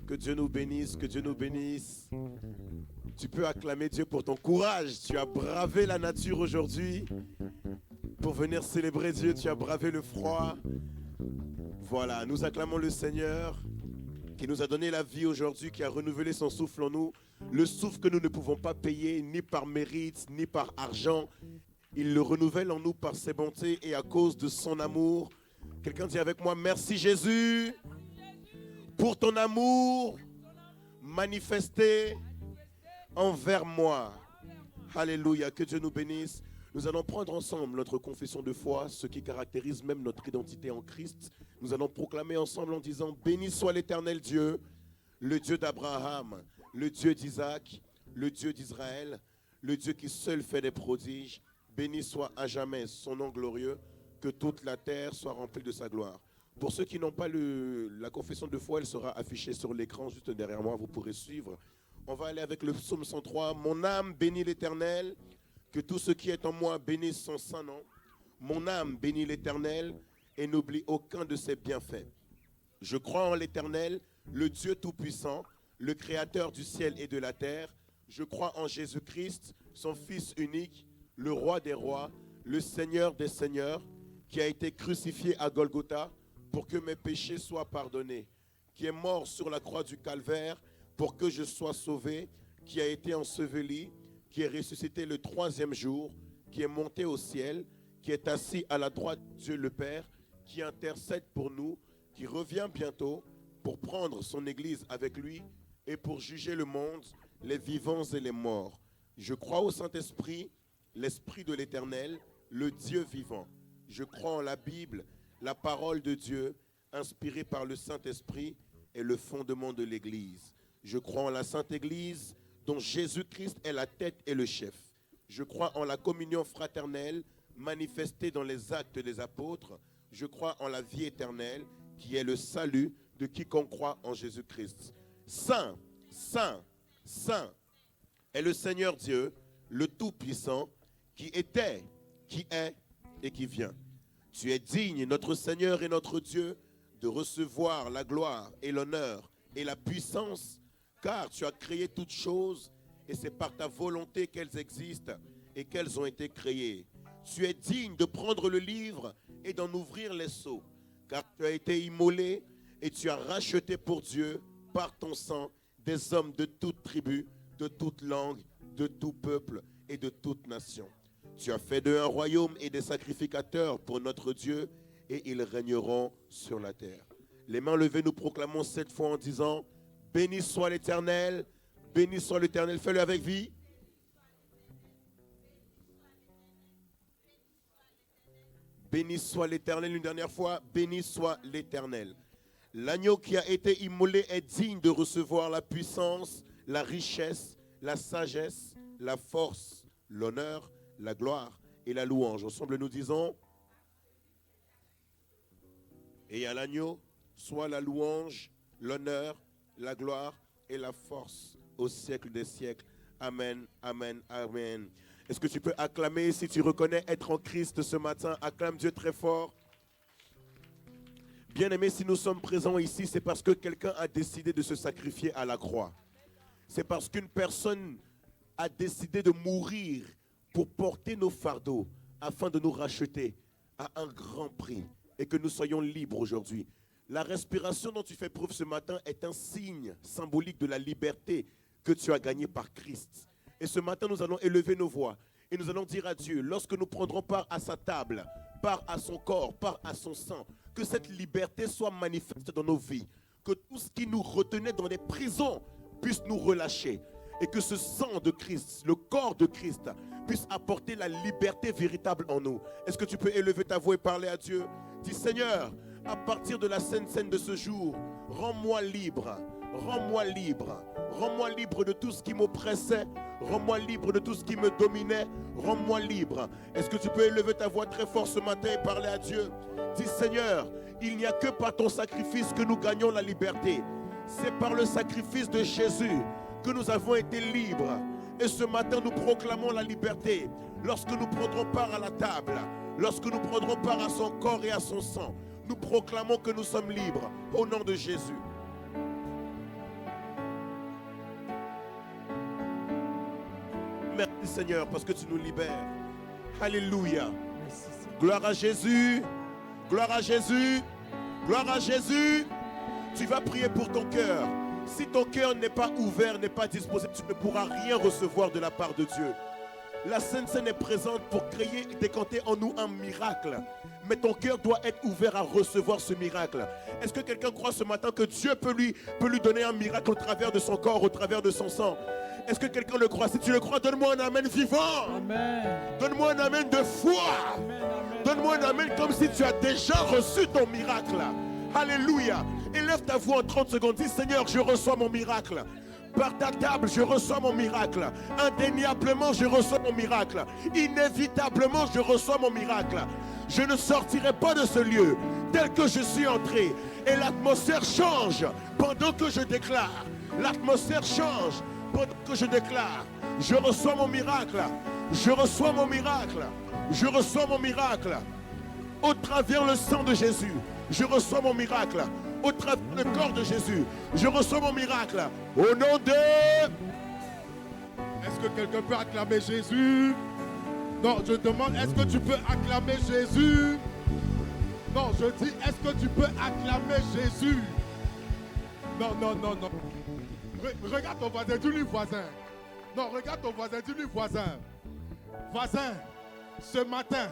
Que Dieu nous bénisse, que Dieu nous bénisse. Tu peux acclamer Dieu pour ton courage. Tu as bravé la nature aujourd'hui pour venir célébrer Dieu. Tu as bravé le froid. Voilà, nous acclamons le Seigneur qui nous a donné la vie aujourd'hui, qui a renouvelé son souffle en nous. Le souffle que nous ne pouvons pas payer ni par mérite, ni par argent. Il le renouvelle en nous par ses bontés et à cause de son amour. Quelqu'un dit avec moi, merci Jésus pour ton amour manifesté envers moi. Alléluia, que Dieu nous bénisse. Nous allons prendre ensemble notre confession de foi, ce qui caractérise même notre identité en Christ. Nous allons proclamer ensemble en disant, béni soit l'Éternel Dieu, le Dieu d'Abraham, le Dieu d'Isaac, le Dieu d'Israël, le Dieu qui seul fait des prodiges. Béni soit à jamais son nom glorieux, que toute la terre soit remplie de sa gloire. Pour ceux qui n'ont pas la confession de foi, elle sera affichée sur l'écran juste derrière moi, vous pourrez suivre. On va aller avec le psaume 103. Mon âme bénit l'Éternel, que tout ce qui est en moi bénisse son saint nom. Mon âme bénit l'Éternel et n'oublie aucun de ses bienfaits. Je crois en l'Éternel, le Dieu Tout-Puissant, le Créateur du ciel et de la terre. Je crois en Jésus-Christ, son Fils unique, le Roi des rois, le Seigneur des seigneurs, qui a été crucifié à Golgotha pour que mes péchés soient pardonnés, qui est mort sur la croix du Calvaire pour que je sois sauvé, qui a été enseveli, qui est ressuscité le troisième jour, qui est monté au ciel, qui est assis à la droite de Dieu le Père, qui intercède pour nous, qui revient bientôt pour prendre son Église avec lui et pour juger le monde, les vivants et les morts. Je crois au Saint-Esprit, l'Esprit de l'Éternel, le Dieu vivant. Je crois en la Bible, la parole de Dieu, inspirée par le Saint-Esprit, est le fondement de l'Église. Je crois en la Sainte Église, dont Jésus-Christ est la tête et le chef. Je crois en la communion fraternelle, manifestée dans les actes des apôtres. Je crois en la vie éternelle, qui est le salut de quiconque croit en Jésus-Christ. Saint, Saint, Saint est le Seigneur Dieu, le Tout-Puissant, qui était, qui est et qui vient. Tu es digne, notre Seigneur et notre Dieu, de recevoir la gloire et l'honneur et la puissance, car tu as créé toutes choses et c'est par ta volonté qu'elles existent et qu'elles ont été créées. Tu es digne de prendre le livre et d'en ouvrir les sceaux, car tu as été immolé et tu as racheté pour Dieu, par ton sang, des hommes de toute tribu, de toute langue, de tout peuple et de toute nation. Tu as fait d'eux un royaume et des sacrificateurs pour notre Dieu, et ils régneront sur la terre. Les mains levées, nous proclamons cette fois en disant, béni soit l'Éternel, béni soit l'Éternel. Fais-le avec vie. Béni soit l'Éternel, une dernière fois, béni soit l'Éternel. L'agneau qui a été immolé est digne de recevoir la puissance, la richesse, la sagesse, la force, l'honneur, la gloire et la louange. Ensemble, nous disons, et à l'agneau, soit la louange, l'honneur, la gloire et la force au siècle des siècles. Amen, amen, amen. Est-ce que tu peux acclamer si tu reconnais être en Christ ce matin? Acclame Dieu très fort. Bien-aimés, si nous sommes présents ici, c'est parce que quelqu'un a décidé de se sacrifier à la croix. C'est parce qu'une personne a décidé de mourir pour porter nos fardeaux afin de nous racheter à un grand prix et que nous soyons libres aujourd'hui. La respiration dont tu fais preuve ce matin est un signe symbolique de la liberté que tu as gagnée par Christ. Et ce matin, nous allons élever nos voix et nous allons dire à Dieu, lorsque nous prendrons part à sa table, part à son corps, part à son sang, que cette liberté soit manifeste dans nos vies, que tout ce qui nous retenait dans les prisons puisse nous relâcher et que ce sang de Christ, le corps de Christ, puisse apporter la liberté véritable en nous. Est-ce que tu peux élever ta voix et parler à Dieu? Dis, Seigneur, à partir de la sainte scène de ce jour, rends-moi libre, rends-moi libre, rends-moi libre de tout ce qui m'oppressait, rends-moi libre de tout ce qui me dominait, rends-moi libre. Est-ce que tu peux élever ta voix très fort ce matin et parler à Dieu? Dis, Seigneur, il n'y a que par ton sacrifice que nous gagnons la liberté. C'est par le sacrifice de Jésus que nous avons été libres. Et ce matin, nous proclamons la liberté. Lorsque nous prendrons part à la table, lorsque nous prendrons part à son corps et à son sang, nous proclamons que nous sommes libres au nom de Jésus. Merci Seigneur parce que tu nous libères. Alléluia. Merci, Seigneur. Gloire à Jésus. Gloire à Jésus. Gloire à Jésus. Tu vas prier pour ton cœur. Si ton cœur n'est pas ouvert, n'est pas disposé, tu ne pourras rien recevoir de la part de Dieu. La Sainte Seine est présente pour créer et décanter en nous un miracle. Mais ton cœur doit être ouvert à recevoir ce miracle. Est-ce que quelqu'un croit ce matin que Dieu peut lui donner un miracle au travers de son corps, au travers de son sang? Est-ce que quelqu'un le croit? Si tu le crois, donne-moi un amen vivant. Amen. Donne-moi un amen de foi. Amen, amen. Donne-moi un amen comme si tu as déjà reçu ton miracle. Alléluia. Élève ta voix en 30 secondes. Dis Seigneur, je reçois mon miracle. Par ta table, je reçois mon miracle. Indéniablement, je reçois mon miracle. Inévitablement, je reçois mon miracle. Je ne sortirai pas de ce lieu tel que je suis entré. Et l'atmosphère change pendant que je déclare. L'atmosphère change pendant que je déclare. Je reçois mon miracle. Je reçois mon miracle. Je reçois mon miracle. Au travers le sang de Jésus, je reçois mon miracle. Au travers le corps de Jésus, je reçois mon miracle. Au nom de... Est-ce que quelqu'un peut acclamer Jésus? Non, je demande, est-ce que tu peux acclamer Jésus? Non, je dis, est-ce que tu peux acclamer Jésus? Non, non, non, non. Regarde ton voisin, dis-lui voisin. Non, regarde ton voisin, dis-lui voisin. Voisin, ce matin,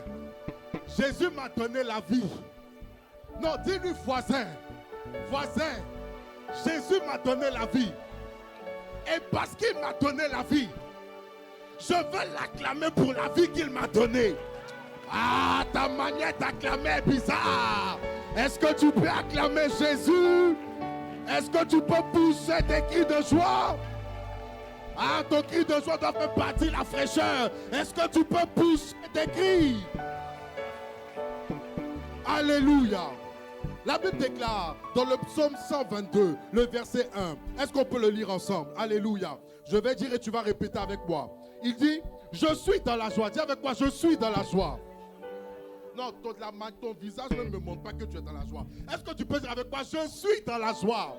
Jésus m'a donné la vie. Non, dis-lui voisin. Voisin, Jésus m'a donné la vie. Et parce qu'il m'a donné la vie, je veux l'acclamer pour la vie qu'il m'a donnée. Ah, ta manière d'acclamer est bizarre. Est-ce que tu peux acclamer Jésus? Est-ce que tu peux pousser des cris de joie? Ah, ton cri de joie doit faire partie de la fraîcheur. Est-ce que tu peux pousser des cris? Alléluia. La Bible déclare dans le psaume 122, le verset 1. Est-ce qu'on peut le lire ensemble? Alléluia. Je vais dire et tu vas répéter avec moi. Il dit, je suis dans la joie. Dis avec moi, je suis dans la joie. Non, ton visage ne me montre pas que tu es dans la joie. Est-ce que tu peux dire avec moi, je suis dans la joie?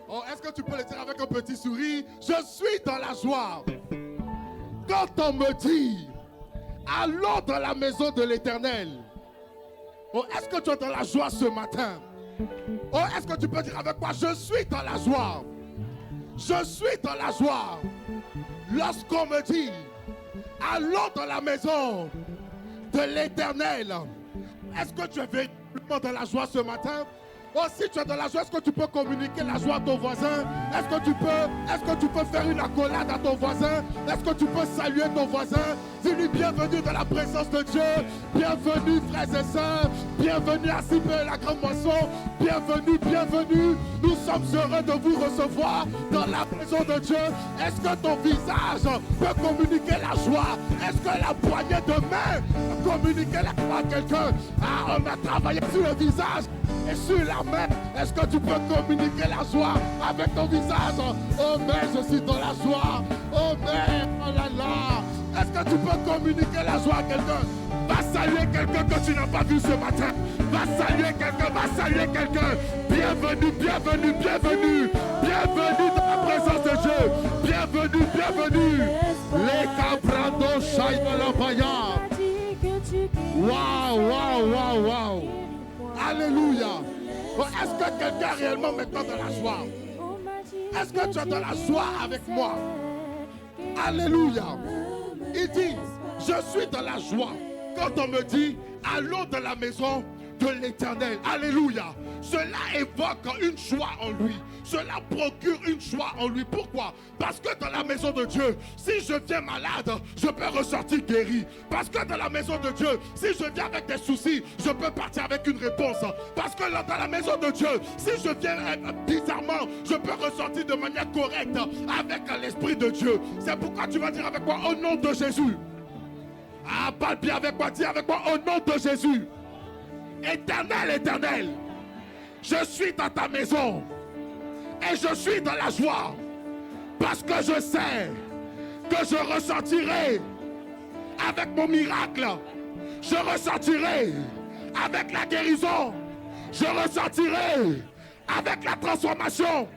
Oh, est-ce que tu peux le dire avec un petit sourire? Je suis dans la joie. Quand on me dit, allons dans la maison de l'Éternel. Oh, est-ce que tu es dans la joie ce matin? Oh, est-ce que tu peux dire avec moi, je suis dans la joie? Je suis dans la joie. Lorsqu'on me dit, allons dans la maison de l'Éternel. Est-ce que tu es véritablement dans la joie ce matin? Oh, si tu es dans la joie, est-ce que tu peux communiquer la joie à ton voisin? Est-ce que tu peux faire une accolade à ton voisin? Est-ce que tu peux saluer ton voisin? Dis-lui bienvenue dans la présence de Dieu. Bienvenue frères et sœurs. Bienvenue à Cibé la grande moisson. Bienvenue, bienvenue. Nous sommes heureux de vous recevoir dans la maison de Dieu. Est-ce que ton visage peut communiquer la joie? Est-ce que la poignée de main peut communiquer la joie à quelqu'un? Ah, on a travaillé sur le visage et sur la main. Est-ce que tu peux communiquer la joie avec ton visage? Oh mais je suis dans la joie. Oh mais, oh là là. Est-ce que tu peux communiquer la joie à quelqu'un? Va saluer quelqu'un que tu n'as pas vu ce matin. Va saluer quelqu'un, va saluer quelqu'un. Bienvenue, bienvenue, bienvenue. Bienvenue dans la présence de Dieu. Bienvenue, bienvenue. Les cabrando Shaïmalabaya. Waouh, waouh, waouh, waouh. Alléluia. Est-ce que quelqu'un est réellement maintenant dans la joie? Est-ce que tu es dans la joie avec moi? Alléluia. Il dit, je suis dans la joie. Quand on me dit, allons dans la maison de l'Éternel. Alléluia. Cela évoque une joie en lui. Cela procure une joie en lui. Pourquoi? Parce que dans la maison de Dieu, si je viens malade, je peux ressortir guéri. Parce que dans la maison de Dieu, si je viens avec des soucis, je peux partir avec une réponse. Parce que dans la maison de Dieu, si je viens bizarrement, je peux ressortir de manière correcte avec l'Esprit de Dieu. C'est pourquoi tu vas dire avec moi, au nom de Jésus. Ah, parle bien avec moi, dis avec moi, au nom de Jésus. Éternel, Éternel, je suis dans ta maison et je suis dans la joie parce que je sais que je ressentirai avec mon miracle, je ressentirai avec la guérison, je ressentirai avec la transformation.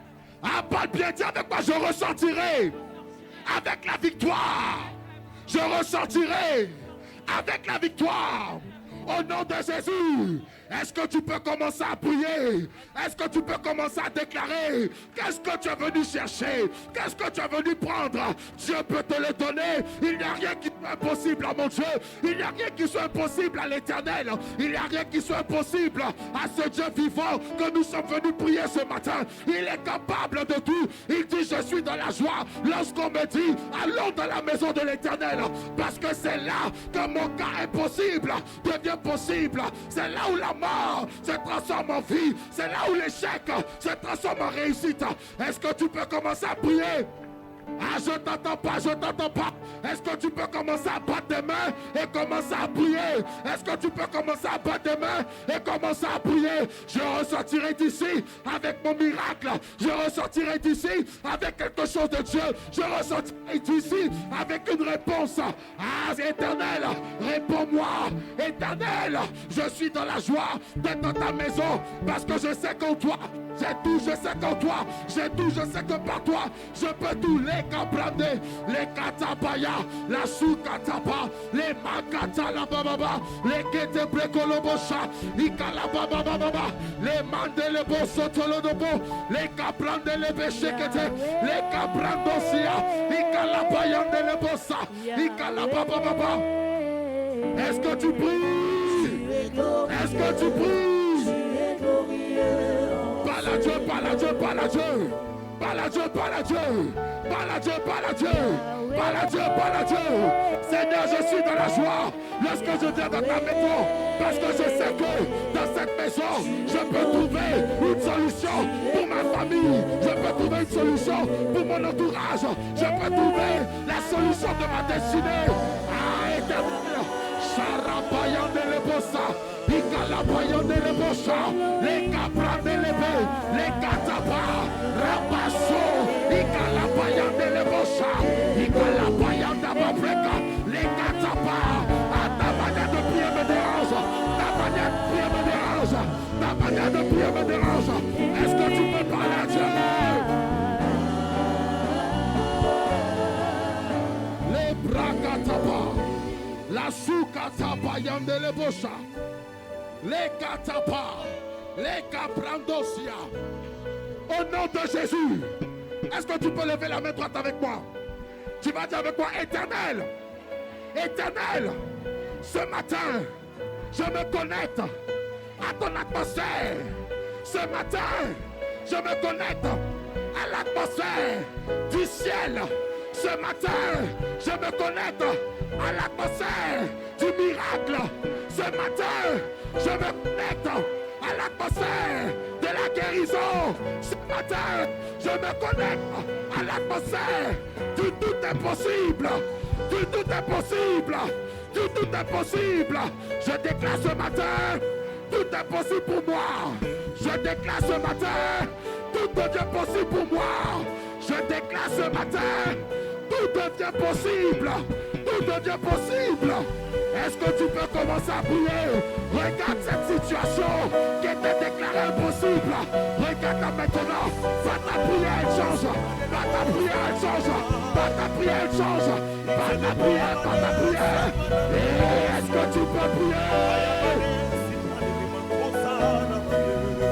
Ah, parle bien, dis avec moi, je ressentirai avec la victoire. Je ressortirai avec la victoire. Au nom de Jésus. Est-ce que tu peux commencer à prier? Est-ce que tu peux commencer à déclarer? Qu'est-ce que tu es venu chercher? Qu'est-ce que tu es venu prendre? Dieu peut te le donner. Il n'y a rien qui soit impossible à mon Dieu. Il n'y a rien qui soit impossible à l'Éternel. Il n'y a rien qui soit impossible à ce Dieu vivant que nous sommes venus prier ce matin. Il est capable de tout. Il dit, je suis dans la joie lorsqu'on me dit, allons dans la maison de l'Éternel. Parce que c'est là que mon cas impossible devient possible. C'est là où la mort se transforme en vie. C'est là où l'échec se transforme en réussite. Est-ce que tu peux commencer à prier? Ah, je t'entends pas, je t'entends pas. Est-ce que tu peux commencer à battre tes mains et commencer à prier? Est-ce que tu peux commencer à battre tes mains et commencer à prier? Je ressortirai d'ici avec mon miracle. Je ressortirai d'ici avec quelque chose de Dieu. Je ressortirai d'ici avec une réponse. Ah, Éternel, réponds-moi. Éternel, je suis dans la joie d'être dans ta maison parce que je sais qu'en toi, j'ai tout, je sais qu'en toi, j'ai tout, je sais que par toi, je peux tout. Les cabrandés, les katabaya, la soukataba, les makata la bababa, les ketebrekolobosha, ikalabababa, les mandele bosotolodobo, les cabrandés les béchekete, les cabrandosia, ikalabayande les bossa, ikalabababa. Est-ce que tu pries? Est-ce que tu pries? Parle à Dieu, parle à Dieu, parle à Dieu. Parle à Dieu, parle à Dieu. Parle à Dieu, parle à Dieu. Parle à Dieu, parle à Dieu. Seigneur, je suis dans la joie lorsque je viens dans ta maison. Parce que je sais que dans cette maison, je peux trouver une solution pour ma famille. Je peux trouver une solution pour mon entourage. Je peux trouver la solution de ma destinée. Ah, Éternel. Sarabayan de l'Ebossa. Ikalabayan de l'Ebossa. Les capras de l'Ebe. Les catapars. Rabasso, Ikalabayan de l'Ebossa, Ikalabayan d'Ababreka, les Katapa, ta manière de prier me dérange, ta manière de prier me dérange, ta manière de prier me dérange. Est-ce que tu peux parler à Dieu? Les Brakatapa, la Soukatabayan de l'Ebossa, les Katapa, les Caprandosia. Au nom de Jésus, est-ce que tu peux lever la main droite avec moi? Tu vas dire avec moi, Éternel, Éternel, ce matin, je me connecte à ton atmosphère. Ce matin, je me connecte à l'atmosphère du ciel. Ce matin, je me connecte à l'atmosphère du miracle. Ce matin, je me connecte à l'atmosphère de la guérison. Ce matin, je me connecte à l'atmosphère du tout est possible. Du tout est possible. Du tout est possible. Je déclare ce matin, tout est possible pour moi. Je déclare ce matin, tout devient possible pour moi. Je déclare ce matin, tout devient possible. Tout devient possible. Est-ce que tu peux commencer à prier? Regarde cette situation qui était déclarée impossible. Regarde-la maintenant. Va ta prière, elle change. Va ta prière, elle change. Va ta prière, elle change. Va ta prière, va ta prière. Et est-ce que tu peux prier?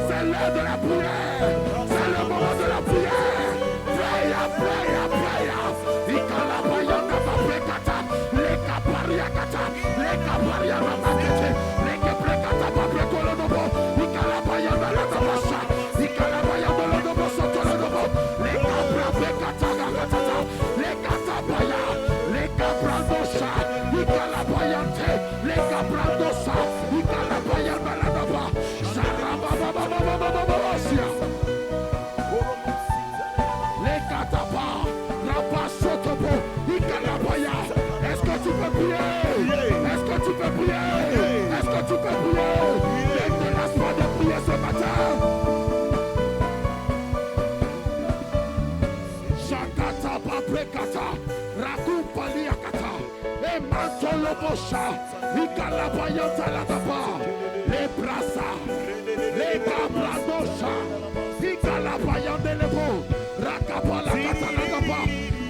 C'est l'heure de la prière. C'est le moment de la prière. Prière, prière, prière. Ikalabayana babrekata. Leka pariakata. Leka pariana bakete. Leka prekata babrekolodobo. Ikalabayana latabasha. Ikalabayana lodobo sotolodobo. Leka brabekata gagatata. Leka tabaya. Leka brandosha. Ikalabayante. Leka brandosa. Ikalabayana ladaba. Sarabababababababasia. Leka taba. Rabasotobo. Ikalabaya. Est-ce que tu peux prier? Est-ce que tu peux prier? Est-ce que tu peux prier? Ne te laisse pas de prier ce matin. Shakata babrekata. Rakumpaliakata. Et mantolobosha. Ikalabayanta lataba. Les brasa. Les cabradosha. Ikalabayandelebo.